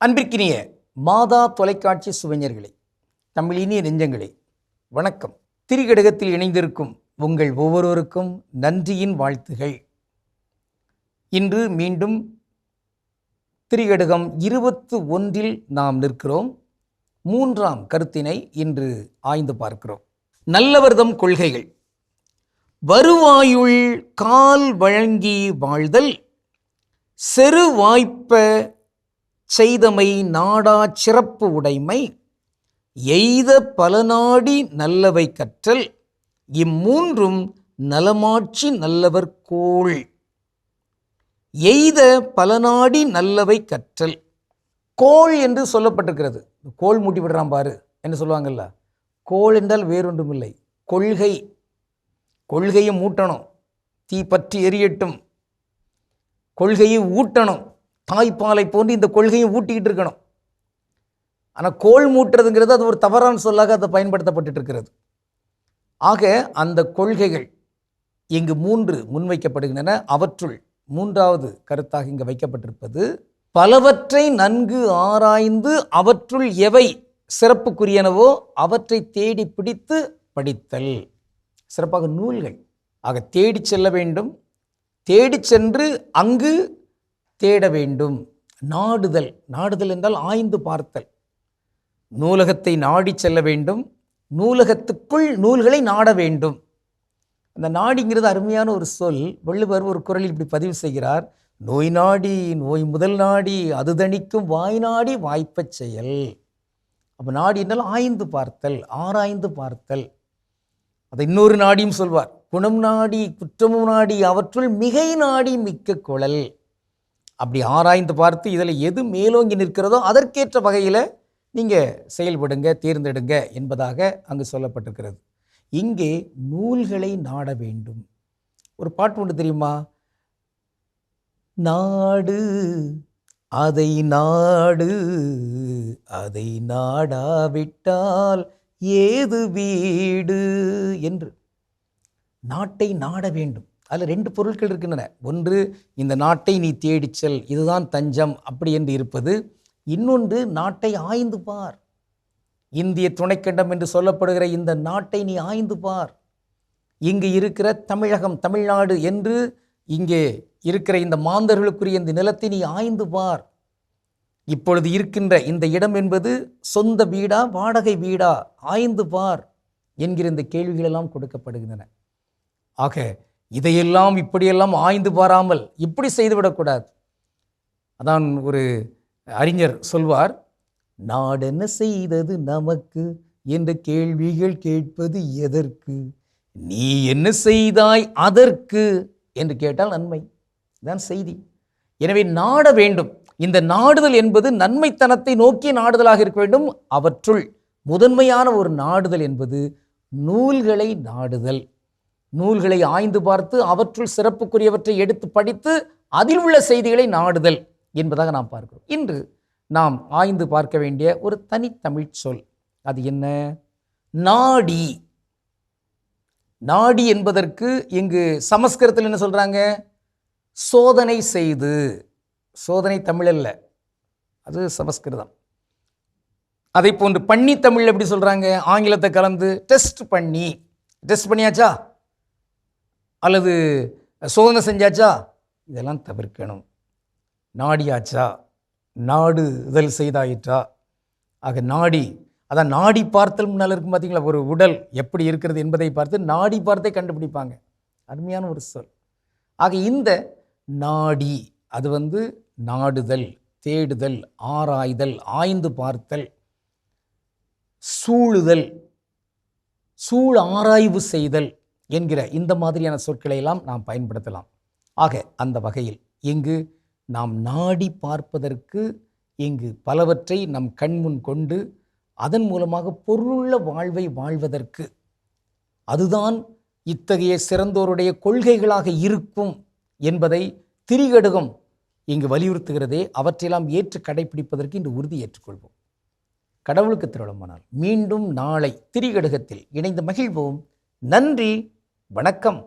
அன்பிற்கினிய மாதா தொலைக்காட்சி சுவைஞர்களே, தமிழினிய நெஞ்சங்களே, வணக்கம். திரிகடகத்தில் இணைந்திருக்கும் உங்கள் ஒவ்வொருவருக்கும் நன்றியின் வாழ்த்துகள். இன்று மீண்டும் திரிகடகம் 21 நாம் நிற்கிறோம். 3ஆம் கருத்தினை இன்று ஆய்ந்து பார்க்கிறோம். நல்லவர்தம் கொள்கைகள். வருவாயுள் கால் வழங்கி வாழ்தல், செரு வாய்ப்ப செய்தமை நாடா சிறப்பு உடைமை, எய்த பலநாடி நல்லவை கற்றல், இம்மூன்றும் நலமாட்சி நல்லவர் கோள். எய்த பலநாடி நல்லவை கற்றல். கோள் என்று சொல்லப்பட்டிருக்கிறது. கோள் மூட்டி விடுறான் பாரு என்று சொல்லுவாங்கல்ல. கோள் என்றால் வேறொன்றுமில்லை, கொள்கை. கொள்கையை மூட்டணும், தீ பற்றி எரியட்டும், கொள்கையை ஊட்டணும். தாய்ப்பாலை போன்று இந்த கொள்கையை ஊட்டிக்கிட்டு இருக்கணும். ஆனால் கோள் மூட்டுறதுங்கிறது அது ஒரு தவறான சொல்லாக அதை பயன்படுத்தப்பட்டு இருக்கிறது. ஆக அந்த கொள்கைகள் இங்கு 3 முன்வைக்கப்படுகின்றன. அவற்றுள் 3வது கருத்தாக இங்கு வைக்கப்பட்டிருப்பது, பலவற்றை நன்கு ஆராய்ந்து அவற்றுள் எவை சிறப்புக்குரியனவோ அவற்றை தேடி பிடித்து படித்தல். சிறப்பாக நூல்கள். ஆக தேடி செல்ல வேண்டும், தேடி சென்று அங்கு தேட வேண்டும். நாடுதல். நாடுதல் என்றால் ஆய்ந்து பார்த்தல். நூலகத்தை நாடி செல்ல வேண்டும், நூலகத்துக்குள் நூல்களை நாட வேண்டும். அந்த நாடிங்கிறது அருமையான ஒரு சொல். வள்ளுவர் ஒரு குறளில் இப்படி பதிவு செய்கிறார்: நோய் நாடி நோய் முதல் நாடி, அது தணிக்கும் வாய் நாடி வாய்ப்பச் செயல். அப்போ நாடி என்றால் ஆய்ந்து பார்த்தல், ஆராய்ந்து பார்த்தல். அதை இன்னொரு நாடியும் சொல்வார்: குணம் நாடி குற்றமும் நாடி, அவற்றுள் மிகை நாடி மிக்க குழல். அப்படி ஆராய்ந்து பார்த்து இதில் எது மேலோங்கி நிற்கிறதோ அதற்கேற்ற வகையில் நீங்கள் செயல்படுங்க, தேர்ந்தெடுங்க என்பதாக அங்கு சொல்லப்பட்டிருக்கிறது. இங்கே நூல்களை நாட வேண்டும். ஒரு பாட்டு ஒன்று தெரியுமா? நாடு அதை நாடு, அதை நாடாவிட்டால் ஏது வீடு என்று. நாட்டை நாட வேண்டும். அதில் 2 பொருட்கள் இருக்கின்றன. ஒன்று, இந்த நாட்டை நீ தேடிச்சல், இதுதான் தஞ்சம் அப்படி என்று இருப்பது. இன்னொன்று, நாட்டை ஆய்ந்து பார். இந்திய துணைக்கண்டம் என்று சொல்லப்படுகிற இந்த நாட்டை நீ ஆய்ந்து பார். இங்கு இருக்கிற தமிழகம், தமிழ்நாடு என்று இங்கே இருக்கிற இந்த மாந்தர்களுக்குரிய இந்த நிலத்தை நீ ஆய்ந்து பார். இப்பொழுது இருக்கின்ற இந்த இடம் என்பது சொந்த வீடா வாடகை வீடா, ஆய்ந்து பார் என்கிற இந்த கேள்விகளெல்லாம் கொடுக்கப்படுகின்றன. ஆக இதையெல்லாம் இப்படியெல்லாம் ஆய்ந்து பாராமல் இப்படி செய்துவிடக்கூடாது. அதான் ஒரு அறிஞர் சொல்வார்: நாடென்ன செய்தது நமக்கு என்ற கேள்விகள் கேட்பது எதற்கு, நீ என்ன செய்தாய் அதற்கு என்று கேட்டால் நன்மை. இதுதான் செய்தி. எனவே நாட வேண்டும். இந்த நாடுதல் என்பது நன்மைத்தனத்தை நோக்கிய நாடுதலாக இருக்க வேண்டும். அவற்றுள் முதன்மையான ஒரு நாடுதல் என்பது நூல்களை நாடுதல். நூல்களை ஆய்ந்து பார்த்து அவற்றுள் சிறப்புக்குரியவற்றை எடுத்து படித்து அதில் உள்ள செய்திகளை நாடுதல் என்பதாக நாம் பார்க்கிறோம். இன்று நாம் ஆய்ந்து பார்க்க வேண்டிய ஒரு தனித்தமிழ் சொல். அது என்ன? நாடி. நாடி என்பதற்கு இங்கு சமஸ்கிருதத்தில் என்ன சொல்றாங்க? சோதனை செய்து. சோதனை தமிழ் அல்ல, அது சமஸ்கிருதம். அதை போன்று பண்ணி தமிழ் எப்படி சொல்றாங்க? ஆங்கிலத்தை கலந்து டெஸ்ட் பண்ணி. டெஸ்ட் பண்ணியாச்சா அல்லது சோதனை செஞ்சாச்சா? இதெல்லாம் தவிர்க்கணும். நாடியாச்சா, நாடுதல் செய்தாயிற்றா. ஆக நாடி, அதான் நாடி பார்த்தல் முன்னால் இருக்கும் பார்த்தீங்களா? ஒரு உடல் எப்படி இருக்கிறது என்பதை பார்த்து நாடி பார்த்தே கண்டுபிடிப்பாங்க. அருமையான ஒரு சொல். ஆக இந்த நாடி அது நாடுதல், தேடுதல், ஆராய்தல், ஆய்ந்து பார்த்தல், சூழுதல், சூழ் ஆராய்வு செய்தல் என்கிற இந்த மாதிரியான சொற்களை எல்லாம் நாம் பயன்படுத்தலாம். ஆக அந்த வகையில் இங்கு நாம் நாடி பார்ப்பதற்கு இங்கு பலவற்றை நம் கண்முன் கொண்டு அதன் மூலமாக பொருளுள்ள வாழ்வை வாழ்வதற்கு அதுதான் இத்தகைய சிறந்தோருடைய கொள்கைகளாக இருக்கும் என்பதை திரிகடுகம் இங்கு வலியுறுத்துகிறதே. அவற்றையெல்லாம் ஏற்று கடைபிடிப்பதற்கு இன்று உறுதி ஏற்றுக்கொள்வோம். கடவுளுக்கு திருவிழமானால் மீண்டும் நாளை திரிகடுகத்தில் இணைந்து மகிழ்வோம். நன்றி, வணக்கம்.